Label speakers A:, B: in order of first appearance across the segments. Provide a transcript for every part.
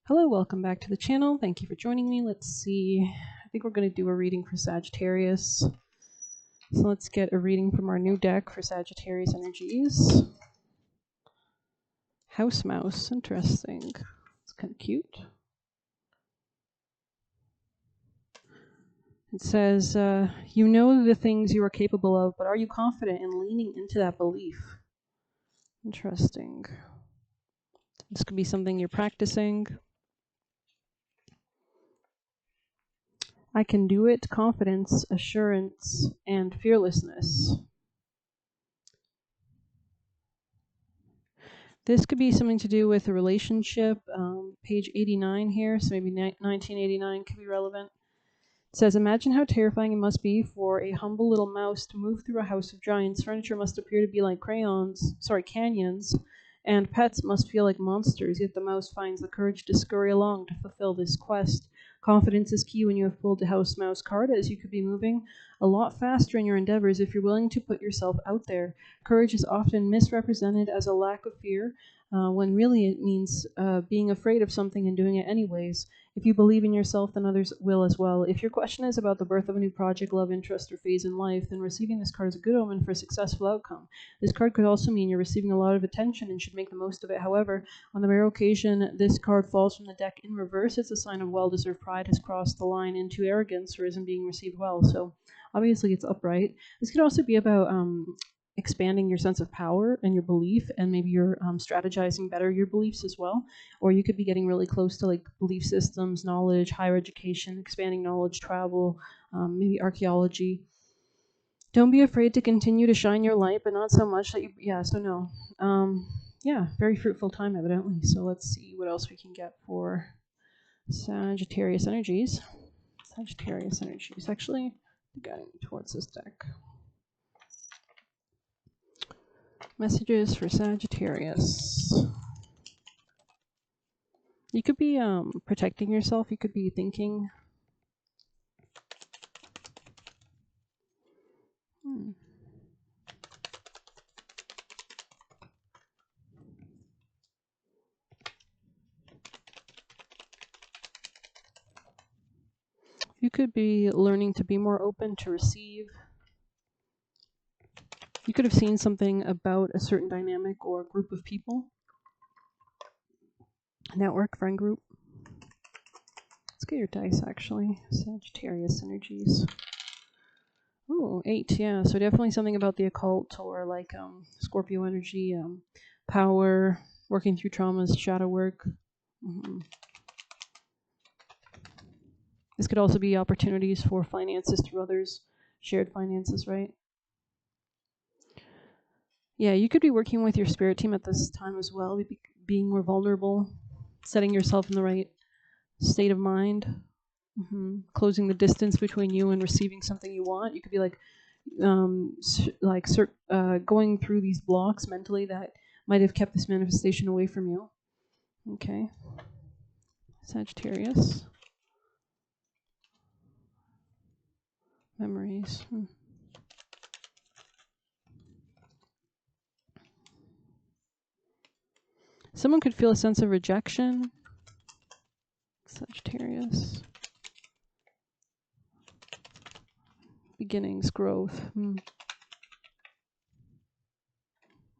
A: Hello, welcome back to the channel. Thank you for joining me. Let's see. I think we're going to do a reading for Sagittarius. So let's get a reading from our new deck for Sagittarius energies. House Mouse. Interesting. It's kind of cute. It says, you know the things you are capable of, but are you confident in leaning into that belief? Interesting. This could be something you're practicing. I can do it. Confidence, assurance, and fearlessness. This could be something to do with a relationship. Page 89 here, so maybe 1989 could be relevant. It says, imagine how terrifying it must be for a humble little mouse to move through a house of giants. Furniture must appear to be like canyons, and pets must feel like monsters, yet the mouse finds the courage to scurry along to fulfill this quest. Confidence is key when you have pulled the house mouse card, as you could be moving a lot faster in your endeavors if you're willing to put yourself out there. Courage is often misrepresented as a lack of fear, when really it means being afraid of something and doing it anyways. If you believe in yourself, then others will as well. If your question is about the birth of a new project, love interest, or phase in life, then receiving this card is a good omen for a successful outcome. This card could also mean you're receiving a lot of attention and should make the most of it. However, on the rare occasion this card falls from the deck in reverse, it's a sign of well-deserved pride has crossed the line into arrogance or isn't being received well. So obviously it's upright. This could also be about expanding your sense of power and your belief, and maybe you're strategizing better your beliefs as well. Or you could be getting really close to like belief systems, knowledge, higher education, expanding knowledge, travel, maybe archaeology. Don't be afraid to continue to shine your light, but not so much that you, yeah, very fruitful time evidently. So let's see what else we can get for Sagittarius energies. Sagittarius energies, actually, guiding towards this deck. Messages for Sagittarius. You could be protecting yourself. You could be thinking. You could be learning to be more open to receive. You could have seen something about a certain dynamic or group of people. Network, friend group. Let's get your dice, actually. Sagittarius energies. Oh, 8, yeah. So definitely something about the occult or like Scorpio energy, power, working through traumas, shadow work. This could also be opportunities for finances through others, shared finances, right? Yeah, you could be working with your spirit team at this time as well, being more vulnerable, setting yourself in the right state of mind, closing the distance between you and receiving something you want. You could be like going through these blocks mentally that might have kept this manifestation away from you. Okay. Sagittarius. Memories. Someone could feel a sense of rejection. Sagittarius. Beginnings, growth.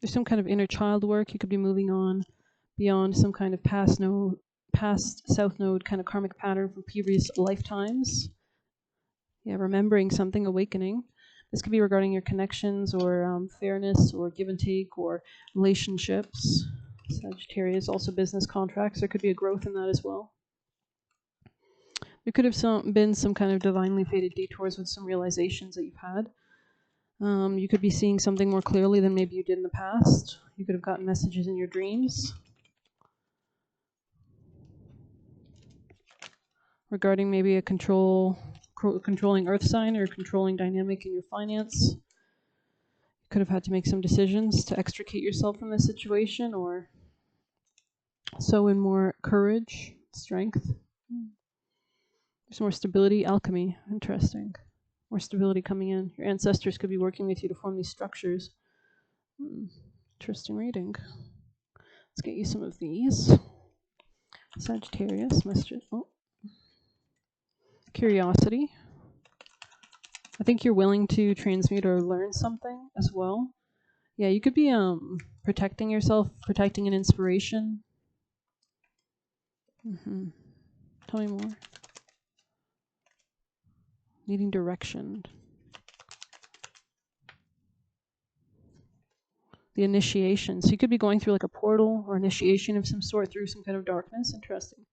A: There's some kind of inner child work. You could be moving on beyond some kind of past south node kind of karmic pattern from previous lifetimes. Yeah, remembering something, awakening. This could be regarding your connections or fairness or give and take or relationships. Sagittarius, also business contracts. There could be a growth in that as well. There could have been some kind of divinely fated detours with some realizations that you've had. You could be seeing something more clearly than maybe you did in the past. You could have gotten messages in your dreams regarding maybe a controlling earth sign or controlling dynamic in your finance. You could have had to make some decisions to extricate yourself from this situation or sow in more courage, strength. There's more stability, alchemy. Interesting. More stability coming in. Your ancestors could be working with you to form these structures. Interesting reading. Let's get you some of these. Sagittarius messages. Oh. Curiosity. I think you're willing to transmute or learn something as well. Yeah, you could be protecting yourself, protecting an inspiration. Tell me more. Needing direction. The initiation. So you could be going through like a portal or initiation of some sort through some kind of darkness. Interesting.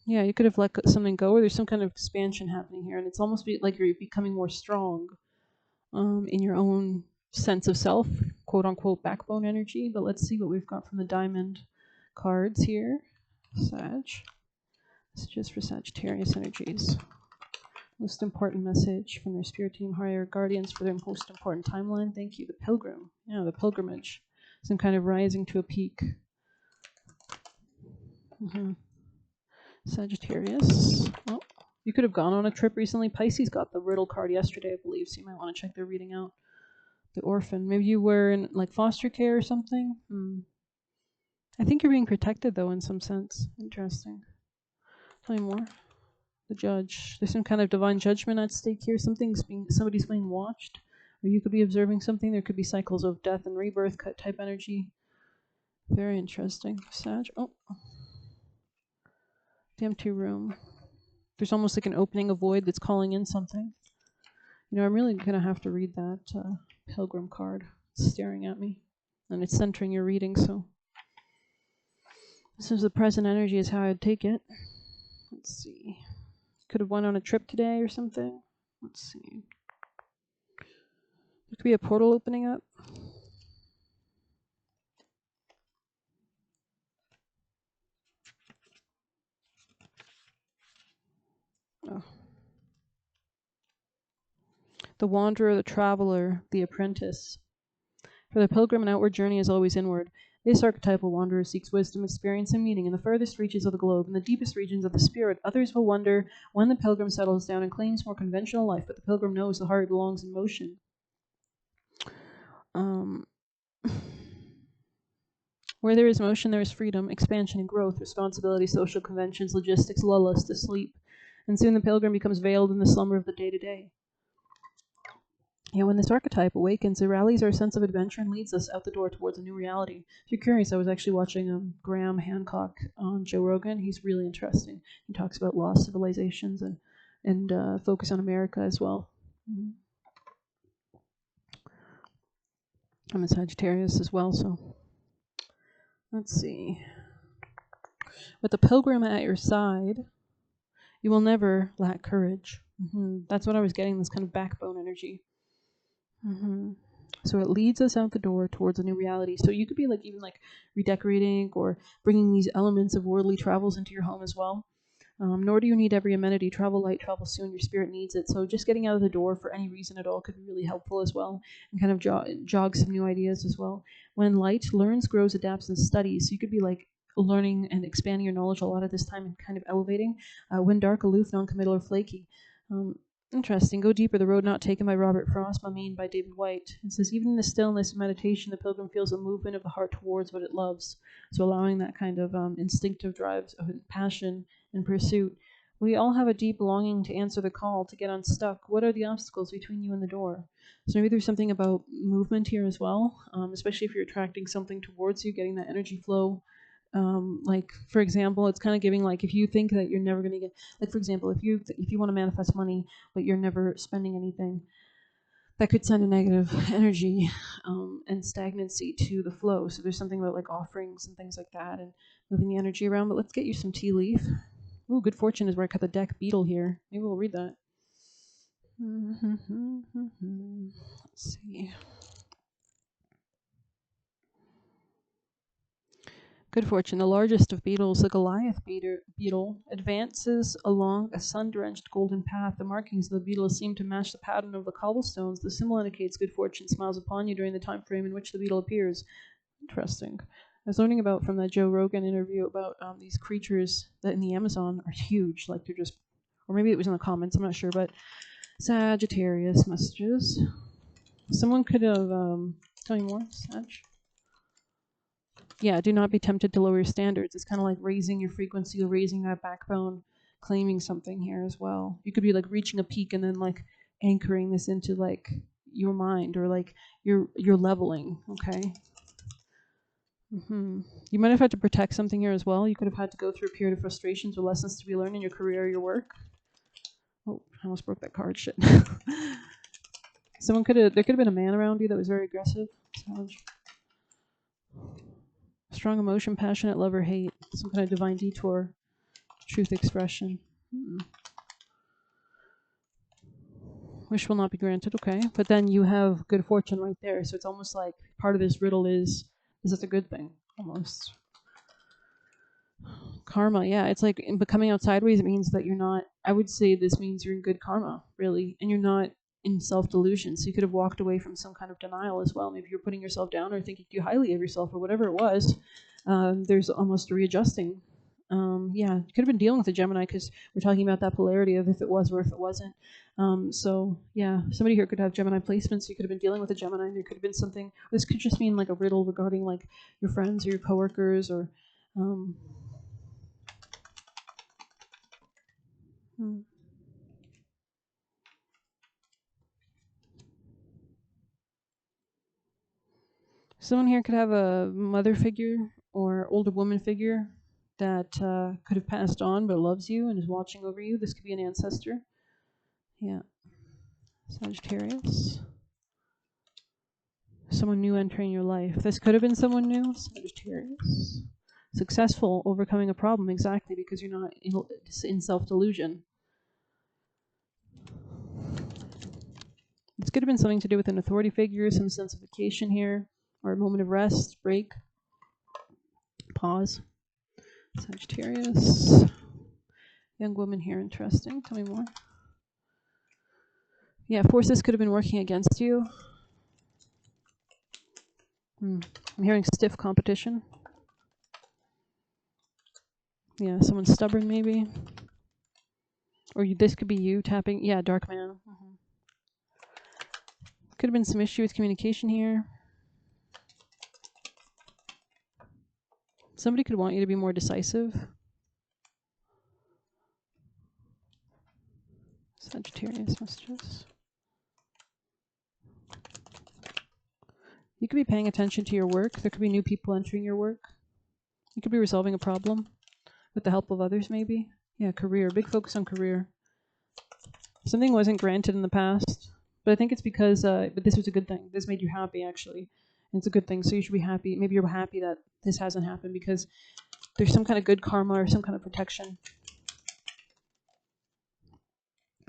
A: Yeah, you could have let something go, or there's some kind of expansion happening here, and it's almost like you're becoming more strong in your own sense of self, quote unquote backbone energy. But let's see what we've got from the diamond cards here. Sag. Messages for Sagittarius energies. Most important message from their spirit team, higher guardians for their most important timeline. Thank you. The pilgrim. Yeah, the pilgrimage. Some kind of rising to a peak. Sagittarius. Oh, you could have gone on a trip recently. Pisces got the riddle card yesterday, I believe, so you might want to check their reading out. The orphan. Maybe you were in like foster care or something. I think you're being protected though in some sense. Interesting. Tell me more. The judge. There's some kind of divine judgment at stake here. Somebody's being watched, or you could be observing something. There could be cycles of death and rebirth type energy. Very interesting. Sag. Oh. The empty room. There's almost like an opening, a void that's calling in something. You know, I'm really going to have to read that pilgrim card. It's staring at me. And it's centering your reading, so. This is the present energy is how I'd take it. Let's see. Could have went on a trip today or something. Let's see. There could be a portal opening up. Oh. The wanderer, the traveler, the apprentice. For the pilgrim, an outward journey is always inward. This archetypal wanderer seeks wisdom, experience, and meaning in the furthest reaches of the globe, in the deepest regions of the spirit. Others will wonder when the pilgrim settles down and claims more conventional life, but the pilgrim knows the heart belongs in motion. Where there is motion, there is freedom, expansion and growth, responsibility, social conventions, logistics lull us to sleep. And soon the pilgrim becomes veiled in the slumber of the day-to-day. Yeah, when this archetype awakens, it rallies our sense of adventure and leads us out the door towards a new reality. If you're curious, I was actually watching Graham Hancock on Joe Rogan. He's really interesting. He talks about lost civilizations and focus on America as well. I'm a Sagittarius as well, so let's see. With the pilgrim at your side, you will never lack courage. That's what I was getting, this kind of backbone energy. So it leads us out the door towards a new reality. So you could be like even like redecorating or bringing these elements of worldly travels into your home as well. Nor do you need every amenity. Travel light, travel soon. Your spirit needs it. So just getting out of the door for any reason at all could be really helpful as well, and kind of jog some new ideas as well. When light learns, grows, adapts, and studies, so you could be like learning and expanding your knowledge a lot at this time and kind of elevating. When dark, aloof, non-committal, or flaky. Interesting. Go deeper. The road not taken by Robert Frost, Mamine by David White. It says, even in the stillness of meditation, the pilgrim feels a movement of the heart towards what it loves. So allowing that kind of instinctive drive of passion and pursuit. We all have a deep longing to answer the call, to get unstuck. What are the obstacles between you and the door? So maybe there's something about movement here as well, especially if you're attracting something towards you, getting that energy flow. Like for example, it's kind of giving like if you think that you're never going to get, like for example, if you want to manifest money but you're never spending anything, that could send a negative energy and stagnancy to the flow. So there's something about like offerings and things like that and moving the energy around. But let's get you some tea leaf. Ooh, good fortune is where I cut the deck. Beetle here. Maybe we'll read that. Let's see. Good fortune. The largest of beetles, the Goliath beetle, advances along a sun-drenched golden path. The markings of the beetle seem to match the pattern of the cobblestones. The symbol indicates good fortune smiles upon you during the time frame in which the beetle appears. Interesting. I was learning about from that Joe Rogan interview about these creatures that in the Amazon are huge. Like they're just, or maybe it was in the comments, I'm not sure, but Sagittarius messages. Someone could have, tell me more, Sag. yeah, do not be tempted to lower your standards. It's kind of like raising your frequency or raising that backbone, claiming something here as well. You could be like reaching a peak and then like anchoring this into like your mind, or like you're leveling. Okay. You might have had to protect something here as well. You could have had to go through a period of frustrations or lessons to be learned in your career or your work. Oh, I almost broke that card. Shit. There could have been a man around you that was very aggressive. Strong emotion, passionate love or hate. Some kind of divine detour. Truth expression. Wish will not be granted. Okay. But then you have good fortune right there. So it's almost like part of this riddle is this a good thing? Almost. Karma, yeah. It's like in coming out sideways, it means that you're not, I would say this means you're in good karma, really. And you're not in self-delusion. So you could have walked away from some kind of denial as well. Maybe you're putting yourself down or thinking too highly of yourself or whatever it was. There's almost a readjusting. Yeah, you could have been dealing with a Gemini because we're talking about that polarity of if it was or if it wasn't. So yeah, somebody here could have Gemini placements. You could have been dealing with a Gemini. There could have been something. This could just mean like a riddle regarding like your friends or your coworkers or. Someone here could have a mother figure or older woman figure that could have passed on but loves you and is watching over you. This could be an ancestor. Yeah. Sagittarius. Someone new entering your life. This could have been someone new. Sagittarius. Successful, overcoming a problem, exactly, because you're not in self-delusion. This could have been something to do with an authority figure, some sense of vacation here, or a moment of rest, break, pause. Sagittarius. Young woman here, interesting. Tell me more. Yeah, forces could have been working against you. I'm hearing stiff competition. Yeah, someone stubborn maybe. Or this could be you tapping. Yeah, dark man. Could have been some issue with communication here. Somebody could want you to be more decisive. Sagittarius messages. You could be paying attention to your work. There could be new people entering your work. You could be resolving a problem with the help of others maybe. Yeah, career. Big focus on career. Something wasn't granted in the past, but I think it's because, but this was a good thing. This made you happy, actually. And it's a good thing, so you should be happy. Maybe you're happy that this hasn't happened because there's some kind of good karma or some kind of protection.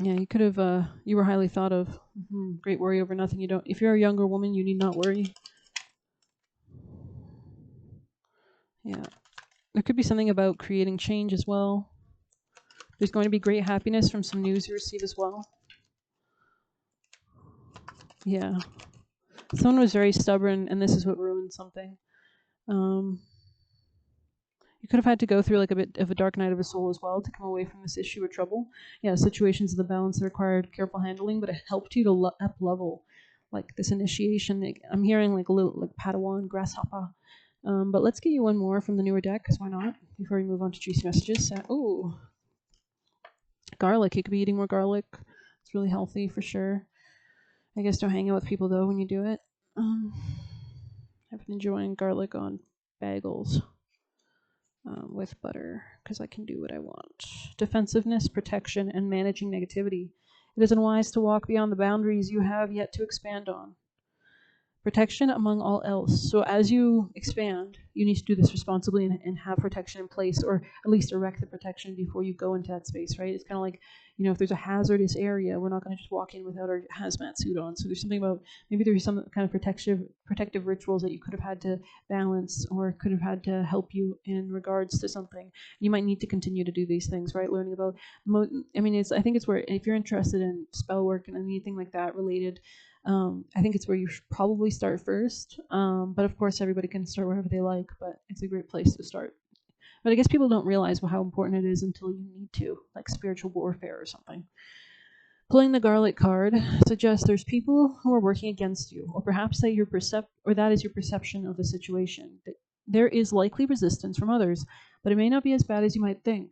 A: Yeah, you could have, you were highly thought of. Great worry over nothing. You don't, if you're a younger woman, you need not worry. Yeah. There could be something about creating change as well. There's going to be great happiness from some news you receive as well. Yeah. Someone was very stubborn, and this is what ruined something. You could have had to go through like a bit of a dark night of a soul as well to come away from this issue or trouble. Yeah, situations of the balance that required careful handling, but it helped you to up level, like this initiation. I'm hearing like a little like Padawan, grasshopper. But let's get you one more from the newer deck, because why not? Before we move on to juicy messages. Garlic. You could be eating more garlic. It's really healthy for sure. I guess don't hang out with people though when you do it. I've been enjoying garlic on bagels with butter because I can do what I want. Defensiveness, protection, and managing negativity. It is unwise to walk beyond the boundaries you have yet to expand on. Protection among all else. So as you expand, you need to do this responsibly and have protection in place, or at least erect the protection before you go into that space, right? It's kind of like, if there's a hazardous area, we're not going to just walk in without our hazmat suit on. So there's something about, maybe there's some kind of protective rituals that you could have had to balance or could have had to help you in regards to something. You might need to continue to do these things, right? Learning about, I think it's where, if you're interested in spell work and anything like that related, I think it's where you should probably start first. But of course, everybody can start wherever they like, but it's a great place to start. But I guess people don't realize how important it is until you need to, like spiritual warfare or something. Pulling the garlic card suggests there's people who are working against you, or perhaps that that is your perception of the situation. There is likely resistance from others, but it may not be as bad as you might think.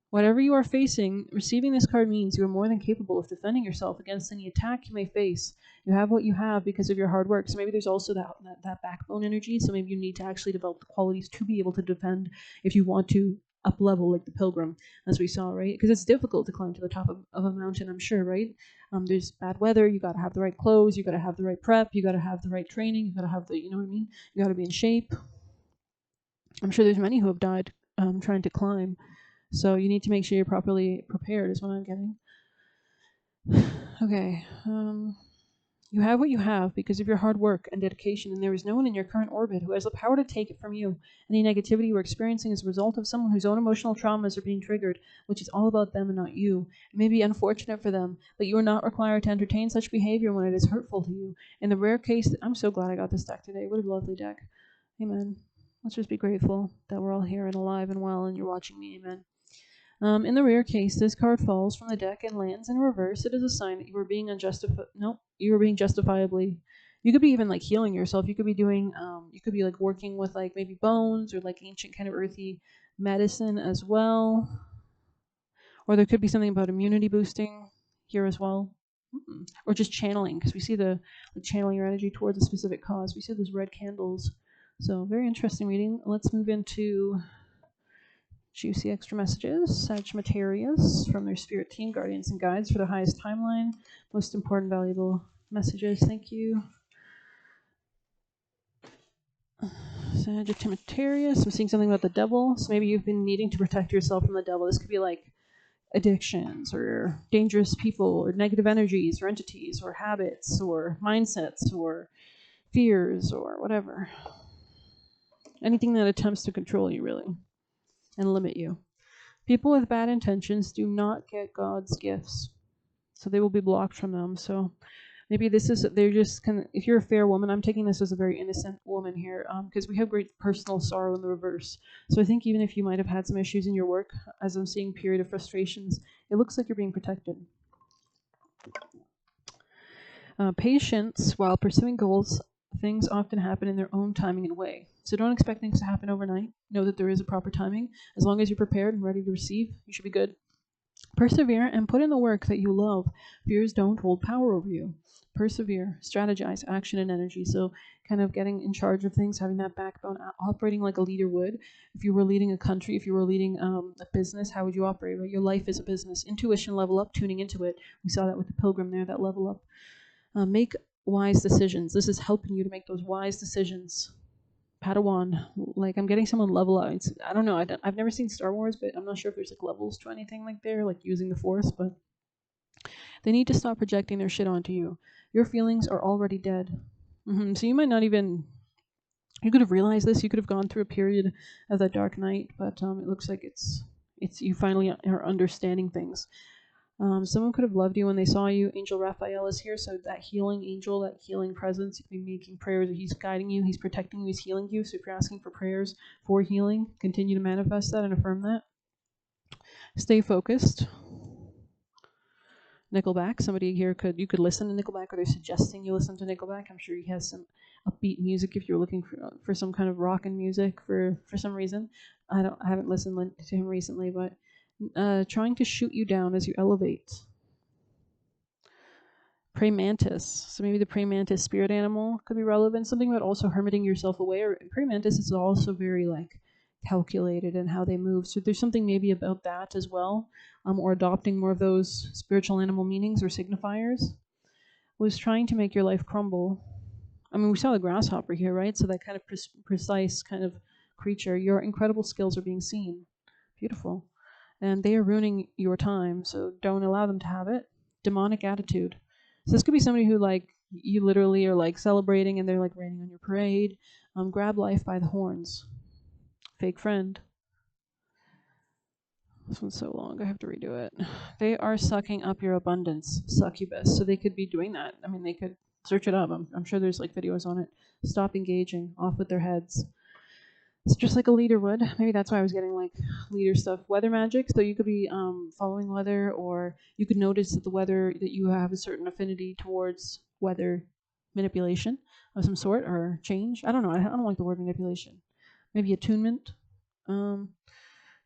A: Whatever you are facing, receiving this card means you are more than capable of defending yourself against any attack you may face. You have what you have because of your hard work. So maybe there's also that backbone energy. So maybe you need to actually develop the qualities to be able to defend if you want to up level like the pilgrim, as we saw, right? Because it's difficult to climb to the top of a mountain, I'm sure, right? There's bad weather. You got to have the right clothes. You got to have the right prep. You got to have the right training. You got to have the, you know what I mean? You got to be in shape. I'm sure there's many who have died trying to climb. So you need to make sure you're properly prepared is what I'm getting. Okay. You have what you have because of your hard work and dedication, and there is no one in your current orbit who has the power to take it from you. Any negativity you are experiencing is a result of someone whose own emotional traumas are being triggered, which is all about them and not you. It may be unfortunate for them, but you are not required to entertain such behavior when it is hurtful to you. In the rare case, I'm so glad I got this deck today. What a lovely deck. Amen. Let's just be grateful that we're all here and alive and well, and you're watching me. Amen. In the rare case this card falls from the deck and lands in reverse, it is a sign that you are being you are being justifiably. You could be even like healing yourself. You could be doing, you could be like working with like maybe bones or like ancient kind of earthy medicine as well. Or there could be something about immunity boosting here as well. Or just channeling, because we see the channeling your energy towards a specific cause. We see those red candles. So very interesting reading. Let's move into juicy extra messages, Sagittarius, from their spirit team, guardians and guides for the highest timeline. Most important, valuable messages. Thank you. Sagittarius. I'm seeing something about the devil. So maybe you've been needing to protect yourself from the devil. This could be like addictions or dangerous people or negative energies or entities or habits or mindsets or fears or whatever. Anything that attempts to control you, really, and limit you. People with bad intentions do not get God's gifts, so they will be blocked from them. So maybe they're just kind of, if you're a fair woman, I'm taking this as a very innocent woman here, because we have great personal sorrow in the reverse. So I think even if you might have had some issues in your work, as I'm seeing period of frustrations, it looks like you're being protected. Patience, while pursuing goals, things often happen in their own timing and way. So don't expect things to happen overnight. Know that there is a proper timing. As long as you're prepared and ready to receive, you should be good. Persevere and put in the work that you love. Fears don't hold power over you. Persevere, strategize, action, and energy. So kind of getting in charge of things, having that backbone, operating like a leader would. If you were leading a country, if you were leading a business, how would you operate? Right? Your life is a business. Intuition, level up, tuning into it. We saw that with the pilgrim there, that level up. Make wise decisions. This is helping you to make those wise decisions. Padawan, like I'm getting someone level up. I don't know. I've never seen Star Wars, but I'm not sure if there's like levels to anything like there, like using the Force. But they need to stop projecting their shit onto you. Your feelings are already dead. So you might not even. You could have realized this. You could have gone through a period of that dark night, but it looks like it's you finally are understanding things. Someone could have loved you when they saw you. Angel Raphael is here, so that healing angel, that healing presence, you can be making prayers. He's guiding you, he's protecting you, he's healing you. So if you're asking for prayers for healing, continue to manifest that and affirm that. Stay focused. Nickelback, somebody here you could listen to Nickelback, or they're suggesting you listen to Nickelback. I'm sure he has some upbeat music if you're looking for some kind of rockin' music for some reason. I haven't listened to him recently, but trying to shoot you down as you elevate. Praying mantis. So maybe the praying mantis spirit animal could be relevant. Something about also hermiting yourself away. Or praying mantis is also very like calculated in how they move. So there's something maybe about that as well, or adopting more of those spiritual animal meanings or signifiers. Was trying to make your life crumble. I mean, we saw the grasshopper here, right? So that kind of precise kind of creature. Your incredible skills are being seen. Beautiful. And they are ruining your time, so don't allow them to have it. Demonic attitude. So this could be somebody who like you literally are like celebrating and they're like raining on your parade. Grab life by the horns. Fake friend. This one's so long, I have to redo it. They are sucking up your abundance, succubus. So they could be doing that. I mean, they could search it up. I'm sure there's like videos on it. Stop engaging, off with their heads. It's just like a leader would. Maybe that's why I was getting like leader stuff. Weather magic. So you could be following weather, or you could notice that the weather, that you have a certain affinity towards weather manipulation of some sort or change. I don't know. I don't like the word manipulation. maybe attunement.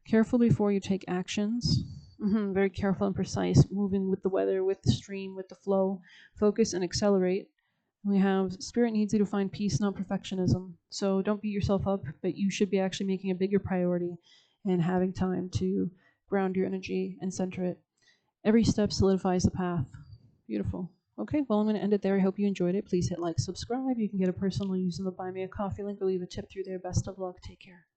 A: Careful before you take actions. Very careful and precise, moving with the weather, with the stream, with the flow. Focus and accelerate. We have spirit needs you to find peace, not perfectionism. So don't beat yourself up, but you should be actually making a bigger priority and having time to ground your energy and center it. Every step solidifies the path. Beautiful. Okay, well, I'm going to end it there. I hope you enjoyed it. Please hit like, subscribe. You can get a personal using the Buy Me a Coffee link or leave a tip through there. Best of luck. Take care.